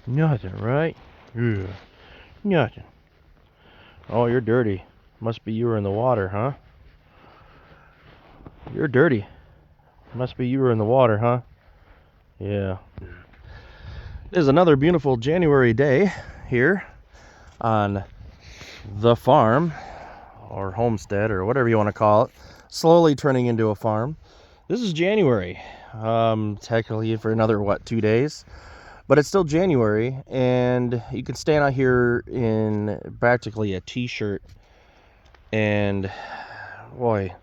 Nothing, right? Yeah. Nothing. Oh, you're dirty. Must be you were in the water, huh? You're dirty. Must be you were in the water, huh? Yeah. It is another beautiful January day here on the farm, or homestead, or whatever you want to call it. Slowly turning into a farm. This is January. Technically for another, 2 days? But it's still January, and you can stand out here in practically a t-shirt, and boy,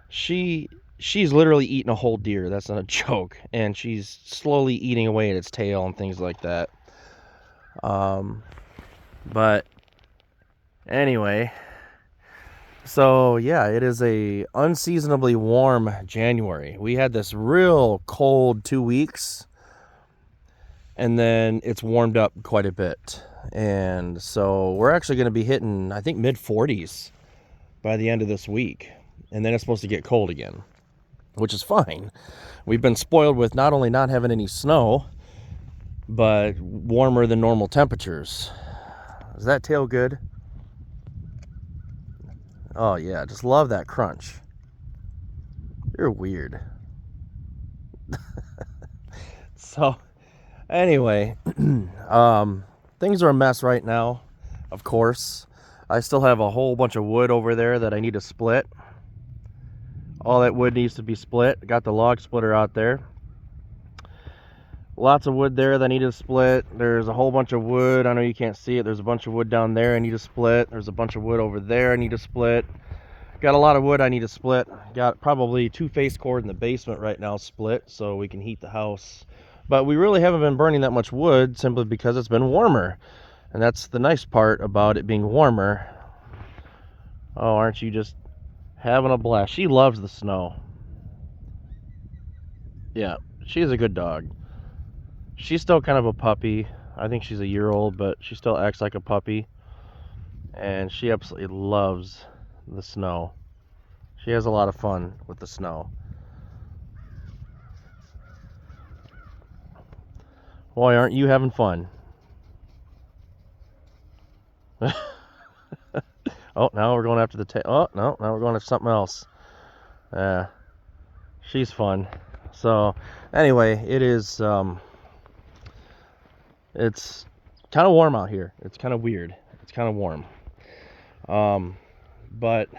she's literally eating a whole deer. That's not a joke. And she's slowly eating away at its tail and things like that. But anyway, so yeah, it is a unseasonably warm January. We had this real cold 2 weeks, and then it's warmed up quite a bit. And so we're actually going to be hitting, I think, mid-40s by the end of this week. And then it's supposed to get cold again, which is fine. We've been spoiled with not only not having any snow, but warmer than normal temperatures. Is that tail good? Oh yeah, just love that crunch. You're weird. So anyway, things are a mess right now, of course. I still have a whole bunch of wood over there that I need to split. All that wood needs to be split. Got the log splitter out there. Lots of wood there that I need to split. There's a whole bunch of wood. I know you can't see it. There's a bunch of wood down there I need to split. There's a bunch of wood over there I need to split. Got a lot of wood I need to split. Got probably 2 face cord in the basement right now split so we can heat the house. But we really haven't been burning that much wood simply because it's been warmer. And that's the nice part about it being warmer. Oh, aren't you just having a blast? She loves the snow. Yeah, she's a good dog. She's still kind of a puppy. I think she's a year old, but she still acts like a puppy. And she absolutely loves the snow. She has a lot of fun with the snow. Boy, aren't you having fun? Oh, now we're going after the tail. Oh, no, now we're going after something else. She's fun. So, anyway, it is, it's kind of warm out here. It's kind of weird. It's kind of warm. But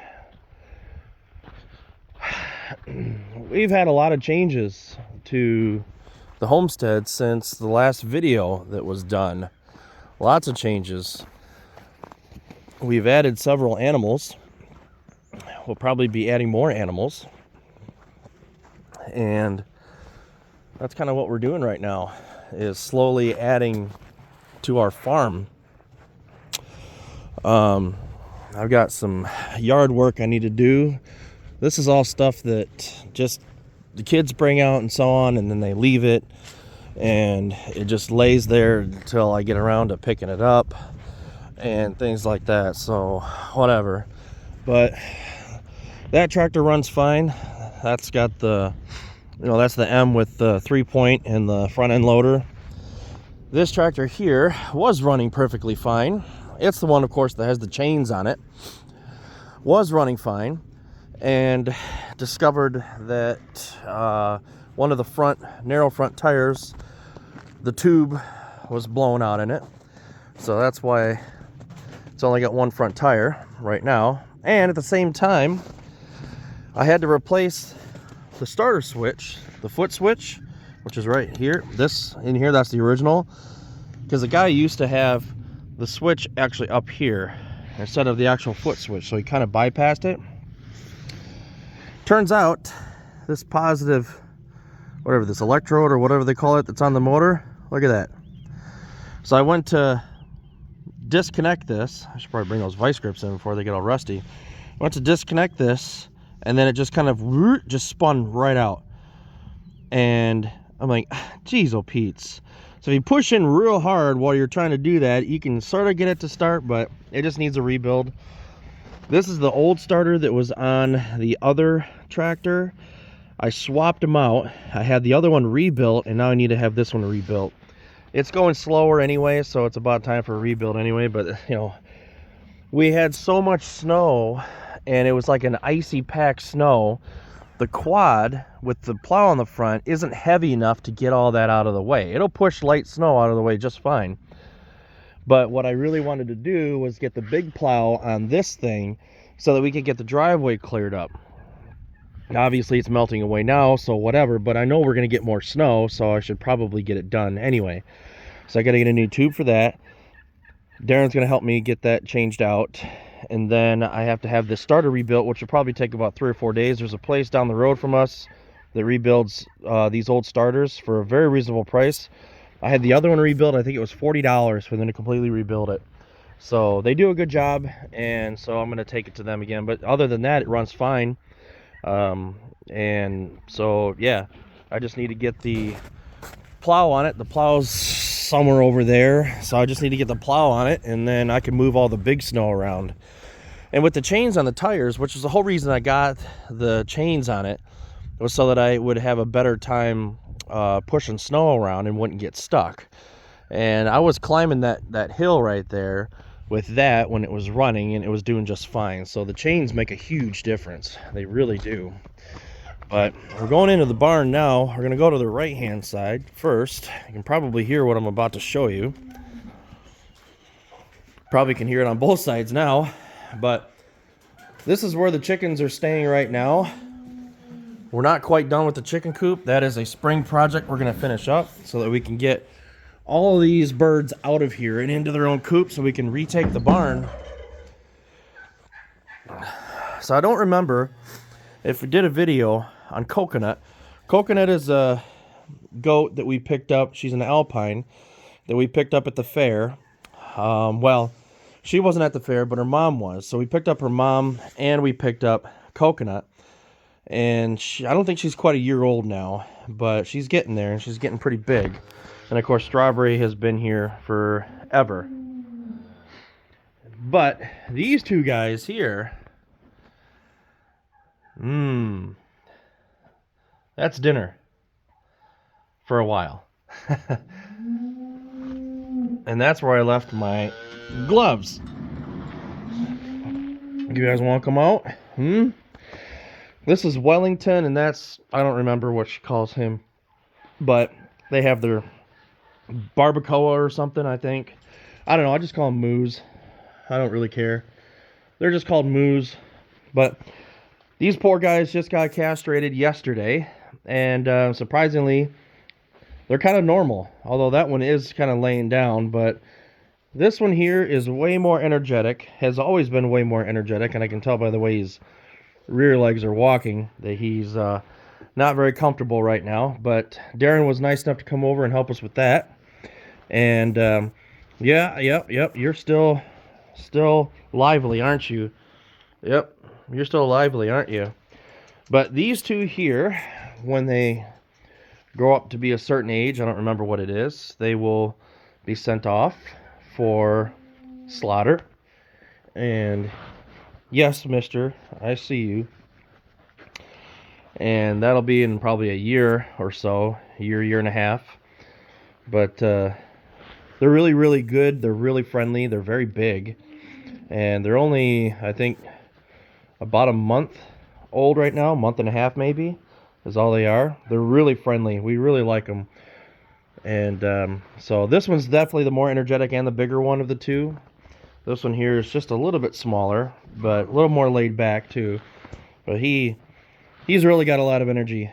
we've had a lot of changes to the homestead since the last video that was done. Lots of changes. We've added several animals. We'll probably be adding more animals. And that's kind of what we're doing right now, is slowly adding to our farm. I've got some yard work I need to do. This is all stuff that just the kids bring out and so on, and then they leave it, and it just lays there until I get around to picking it up and things like that. So whatever. But that tractor runs fine. That's got the, that's the M with the 3-point and the front end loader. This tractor here was running perfectly fine. It's the one, of course, that has the chains on it. Was running fine, and discovered that one of the narrow front tires, the tube was blown out in it. So that's why it's only got one front tire right now. And at the same time, I had to replace the starter switch, the foot switch, which is right here. This in here, that's the original, because the guy used to have the switch actually up here instead of the actual foot switch, so he kind of bypassed it. Turns out this positive, whatever, this electrode or whatever they call it that's on the motor, look at that. So I went to disconnect this. I should probably bring those vice grips in before they get all rusty. I went to disconnect this, and then it just kind of just spun right out. And I'm like, geez, oh Pete's. So if you push in real hard while you're trying to do that, you can sort of get it to start, but it just needs a rebuild. This is the old starter that was on the other tractor. I swapped them out. I had the other one rebuilt, and now I need to have this one rebuilt. it's going slower anyway, so it's about time for a rebuild anyway. But we had so much snow, and it was like an icy packed snow. The quad with the plow on the front isn't heavy enough to get all that out of the way. It'll push light snow out of the way just fine. But what I really wanted to do was get the big plow on this thing so that we could get the driveway cleared up. Obviously it's melting away now, so whatever, but I know we're going to get more snow, so I should probably get it done anyway. So I got to get a new tube for that. Darren's going to help me get that changed out. And then I have to have this starter rebuilt, which will probably take about 3 or 4 days. There's a place down the road from us that rebuilds these old starters for a very reasonable price. I had the other one rebuilt. I think it was $40 for them to completely rebuild it. So they do a good job, and so I'm going to take it to them again. But other than that, it runs fine. And so, yeah, I just need to get the plow on it. The plow's somewhere over there, so I just need to get the plow on it, and then I can move all the big snow around. And with the chains on the tires, which is the whole reason I got the chains on it, was so that I would have a better time pushing snow around and wouldn't get stuck. And I was climbing that hill right there with that when it was running, and it was doing just fine. So the chains make a huge difference. They really do. But we're going into the barn now. We're going to go to the right-hand side first. You can probably hear what I'm about to show you. Probably can hear it on both sides now. But this is where the chickens are staying right now. We're not quite done with the chicken coop. That is a spring project we're going to finish up so that we can get all of these birds out of here and into their own coop so we can retake the barn. So I don't remember if we did a video on Coconut. Coconut is a goat that we picked up. She's an Alpine that we picked up at the fair. Well, she wasn't at the fair, but her mom was. So we picked up her mom and we picked up Coconut. And I don't think she's quite a year old now, but she's getting there, and she's getting pretty big. And of course, Strawberry has been here forever. But these two guys here, that's dinner for a while. And that's where I left my gloves. You guys want to come out? This is Wellington, and that's, I don't remember what she calls him, but they have their barbacoa or something, I think. I don't know, I just call them moos. I don't really care. They're just called moos. But these poor guys just got castrated yesterday, and surprisingly, they're kind of normal. Although that one is kind of laying down, but this one here is way more energetic, has always been way more energetic, and I can tell by the way his rear legs are walking that he's not very comfortable right now. But Darren was nice enough to come over and help us with that. And yep, you're still lively, aren't you? Yep, you're still lively, aren't you? But these two here, when they grow up to be a certain age, I don't remember what it is, they will be sent off for slaughter. And yes, mister, I see you. And that'll be in probably a year or so, year and a half. But they're really, really good. They're really friendly. They're very big. And they're only, I think, about a month old right now. Month and a half maybe is all they are. They're really friendly. We really like them. And so this one's definitely the more energetic and the bigger one of the two. This one here is just a little bit smaller, but a little more laid back too. But he's really got a lot of energy.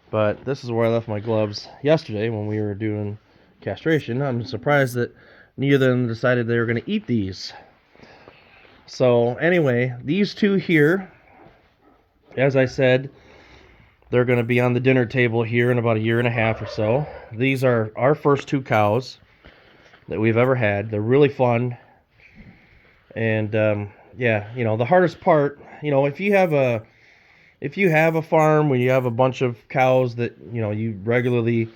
But this is where I left my gloves yesterday when we were doing castration. I'm surprised that neither of them decided they were going to eat these. So anyway, these two here, as I said, they're going to be on the dinner table here in about a year and a half or so. These are our first two cows that we've ever had. They're really fun. And yeah, you know, the hardest part, you know, if you have a farm where you have a bunch of cows that, you know, you regularly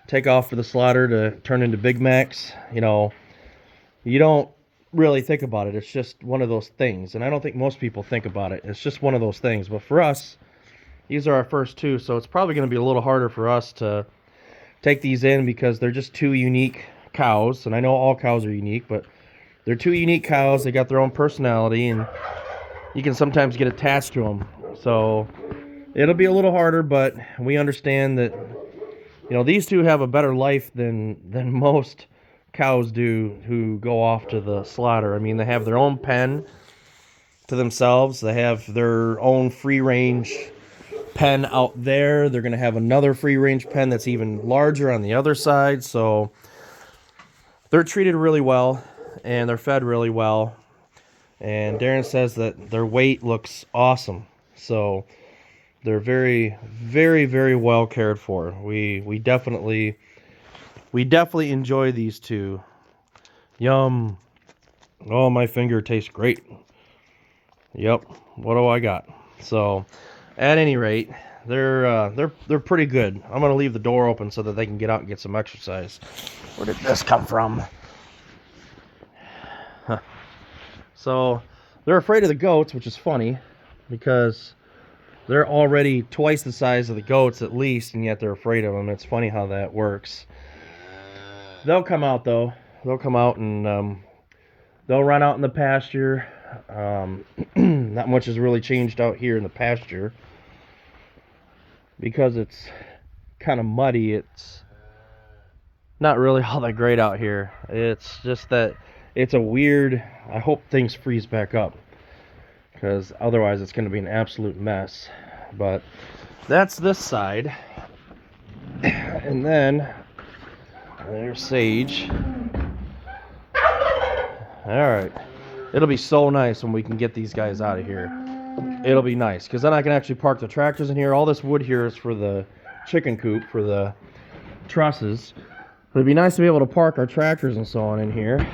take off for the slaughter to turn into Big Macs, you know, you don't really think about it. It's just one of those things. And I don't think most people think about it. It's just one of those things. But for us, these are our first two, so it's probably going to be a little harder for us to take these in because they're just two unique cows. And I know all cows are unique, but they're two unique cows. They got their own personality, and you can sometimes get attached to them. So it'll be a little harder, but we understand that, you know, these two have a better life than most cows do who go off to the slaughter. I mean, they have their own pen to themselves. They have their own free range pen out there. They're going to have another free range pen that's even larger on the other side. So they're treated really well and they're fed really well. And Darren says that their weight looks awesome. So they're very, very, very well cared for. We definitely enjoy these two. Yum. Oh, my finger tastes great. Yep. What do I got? So, at any rate, they're pretty good. I'm gonna leave the door open so that they can get out and get some exercise. Where did this come from? Huh. So they're afraid of the goats, which is funny because they're already twice the size of the goats at least, and yet they're afraid of them. It's funny how that works. They'll come out though. They'll come out and they'll run out in the pasture. Not much has really changed out here in the pasture because it's kind of muddy. It's not really all that great out here. It's just that it's a weird, I hope things freeze back up because otherwise it's going to be an absolute mess. But that's this side. And then there's Sage. Alright. It'll be so nice when we can get these guys out of here. It'll be nice because then I can actually park the tractors in here. All this wood here is for the chicken coop, for the trusses. It'd be nice to be able to park our tractors and so on in here.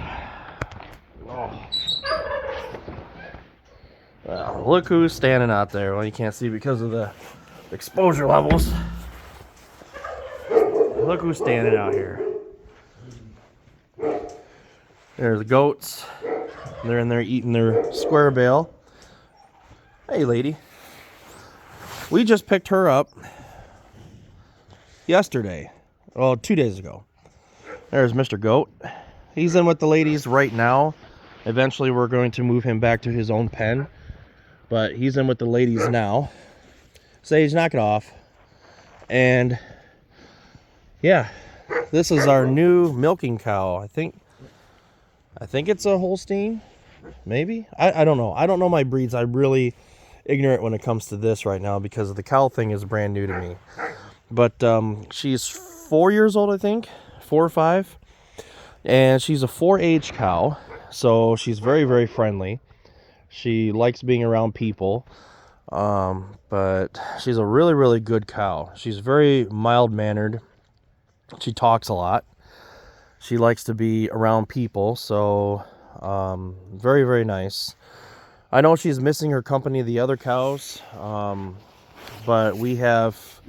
Oh. Well, look who's standing out there. Well, you can't see because of the exposure levels. Look who's standing out here. There's the goats. They're in there eating their square bale. Hey, lady. We just picked her up yesterday. Well, 2 days ago. There's Mr. Goat. He's in with the ladies right now. Eventually, we're going to move him back to his own pen. But he's in with the ladies now. Sage, knock it off. And, yeah. This is our new milking cow. I think it's a Holstein. Maybe? I don't know. I don't know my breeds. I'm really ignorant when it comes to this right now because the cow thing is brand new to me. But she's 4 years old, I think. 4 or 5. And she's a 4-H cow. So she's very, very friendly. She likes being around people. But she's a really, really good cow. She's very mild-mannered. She talks a lot. She likes to be around people, so very, very nice. I know she's missing her company, the other cows, but we have,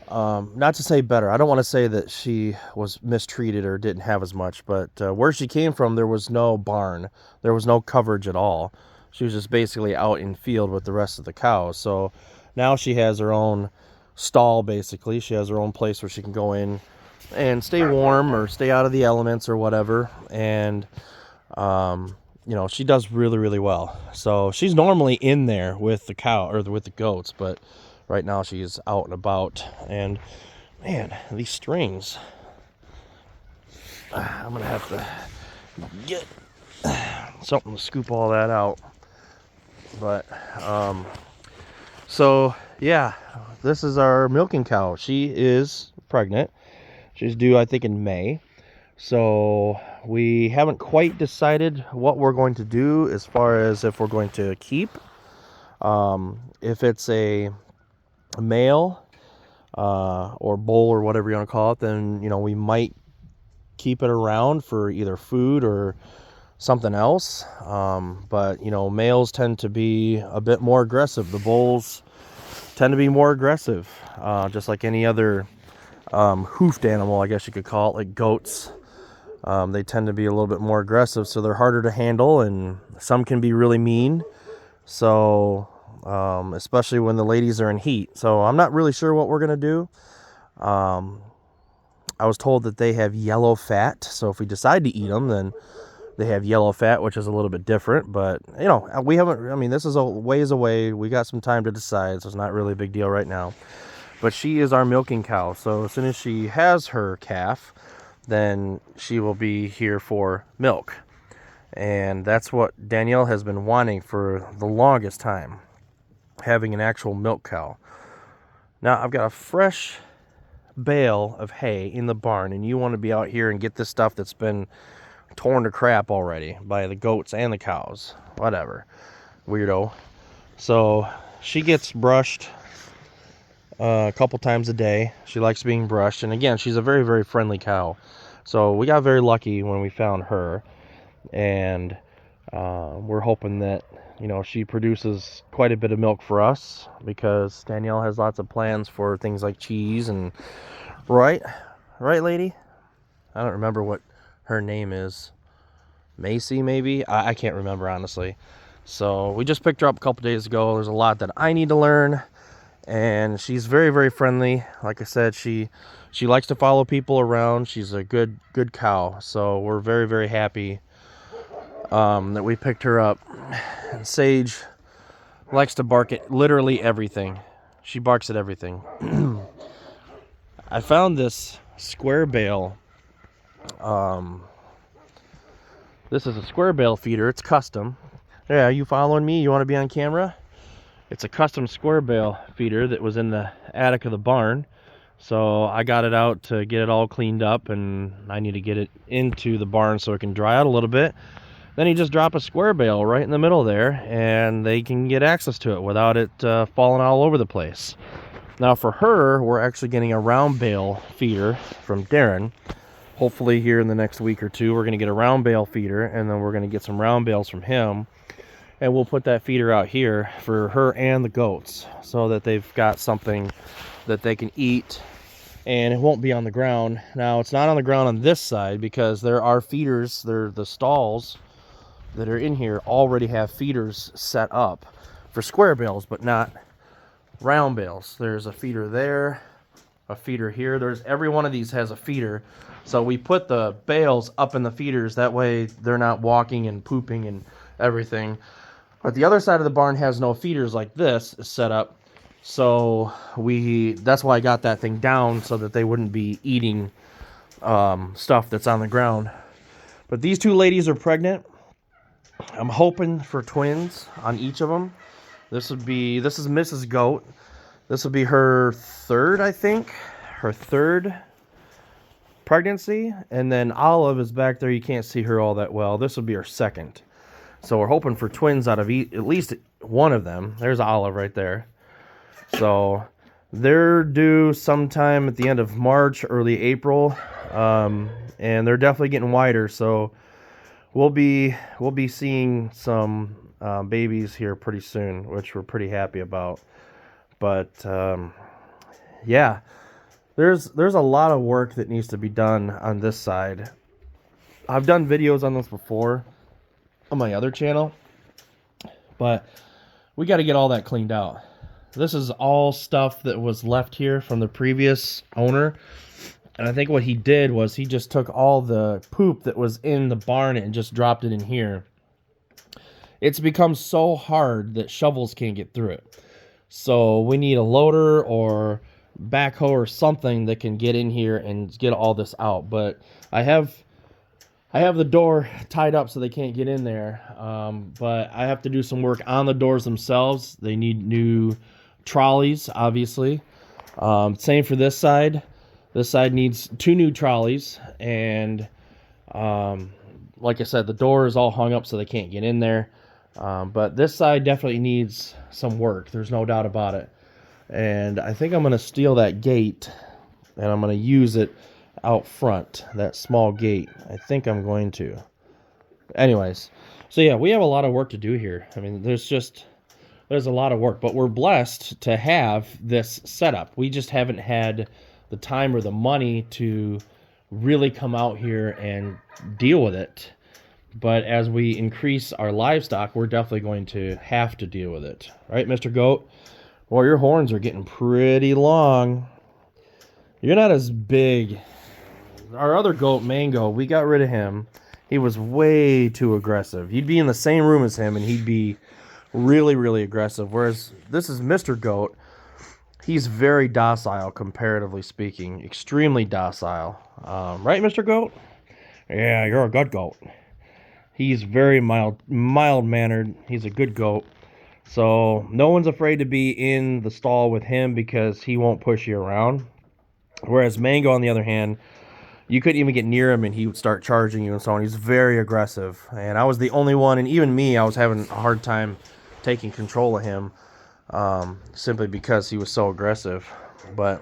not to say better, I don't want to say that she was mistreated or didn't have as much, but where she came from, there was no barn. There was no coverage at all. She was just basically out in field with the rest of the cows. So now she has her own stall, basically. She has her own place where she can go in and stay warm or stay out of the elements or whatever. And, you know, she does really, really well. So she's normally in there with the cow or with the goats, but right now she's out and about. And, man, these strings. I'm going to have to get something to scoop all that out. But, so, yeah, this is our milking cow. She is pregnant. She's due, I think, in May. So we haven't quite decided what we're going to do as far as if we're going to keep. If it's a male or bull or whatever you want to call it, then, you know, we might keep it around for either food or something else. But, you know, males tend to be a bit more aggressive. The bulls tend to be more aggressive, just like any other hoofed animal, I guess you could call it, like goats. They tend to be a little bit more aggressive, so they're harder to handle, and some can be really mean. So, especially when the ladies are in heat. So I'm not really sure what we're gonna do. I was told that they have yellow fat, so if we decide to eat them, then they have yellow fat, which is a little bit different. But, you know, we haven't, I mean, this is a ways away. We got some time to decide, so it's not really a big deal right now. But she is our milking cow, so as soon as she has her calf, then she will be here for milk. And that's what Danielle has been wanting for the longest time, having an actual milk cow. Now, I've got a fresh bale of hay in the barn, and you want to be out here and get this stuff that's been torn to crap already by the goats and the cows. Whatever. Weirdo. So, she gets brushed a couple times a day. She likes being brushed, and again, she's a very, very friendly cow. So, we got very lucky when we found her, and we're hoping that, you know, she produces quite a bit of milk for us, because Danielle has lots of plans for things like cheese and right lady? I don't remember what her name is. Macy, maybe? I can't remember, honestly. So we just picked her up a couple days ago. There's a lot that I need to learn, and she's very, very friendly. Like I said, she likes to follow people around. She's a good cow, so we're very, very happy that we picked her up. And Sage likes to bark at literally everything. She barks at everything. I found this square bale. This is a square bale feeder. It's custom. Yeah, are you following me? You want to be on camera? It's a custom square bale feeder that was in the attic of the barn. So I got it out to get it all cleaned up, and I need to get it into the barn so it can dry out a little bit. Then you just drop a square bale right in the middle there, and they can get access to it without it falling all over the place. Now for her, we're actually getting a round bale feeder from Darren. Hopefully here in the next week or two, we're going to get a round bale feeder, and then we're going to get some round bales from him. And we'll put that feeder out here for her and the goats, so that they've got something that they can eat, and it won't be on the ground. Now, it's not on the ground on this side, because there are feeders, the stalls that are in here already have feeders set up for square bales, but not round bales. There's a feeder there, a feeder here. Every one of these has a feeder. So we put the bales up in the feeders. That way they're not walking and pooping and everything. But the other side of the barn has no feeders like this set up. So that's why I got that thing down, so that they wouldn't be eating stuff that's on the ground. But these two ladies are pregnant. I'm hoping for twins on each of them. This is Mrs. Goat. This will be her third, I think. Her third pregnancy. And then Olive is back there. You can't see her all that well. This will be her second. So we're hoping for twins out of at least one of them. There's Olive right there. So they're due sometime at the end of March, early April. And they're definitely getting wider. So we'll be seeing some babies here pretty soon, which we're pretty happy about. But yeah, there's a lot of work that needs to be done on this side. I've done videos on this before on my other channel, but we got to get all that cleaned out. This is all stuff that was left here from the previous owner. And I think what he did was he just took all the poop that was in the barn and just dropped it in here. It's become so hard that shovels can't get through it. So we need a loader or backhoe or something that can get in here and get all this out. But I have the door tied up so they can't get in there. But I have to do some work on the doors themselves. They need new trolleys, obviously. Same for this side. This side needs 2 new trolleys, and like I said, the door is all hung up so they can't get in there. But this side definitely needs some work. There's no doubt about it. And I think I'm going to steal that gate, and I'm going to use it out front, that small gate. I think I'm going to. Anyways, so yeah, we have a lot of work to do here. I mean, there's a lot of work, but we're blessed to have this setup. We just haven't had the time or the money to really come out here and deal with it. But as we increase our livestock, we're definitely going to have to deal with it. Right, Mr. Goat? Well, your horns are getting pretty long. You're not as big our other goat, Mango, we got rid of him. He was way too aggressive. You'd be in the same room as him, and he'd be really, really aggressive. Whereas this is Mr. Goat. He's very docile, comparatively speaking. Extremely docile. Right, Mr. Goat? Yeah, you're a good goat. He's very mild-mannered. He's a good goat. So no one's afraid to be in the stall with him because he won't push you around. Whereas Mango, on the other hand, you couldn't even get near him and he would start charging you and so on. He's very aggressive. And I was the only one, and even me, I was having a hard time taking control of him simply because he was so aggressive. But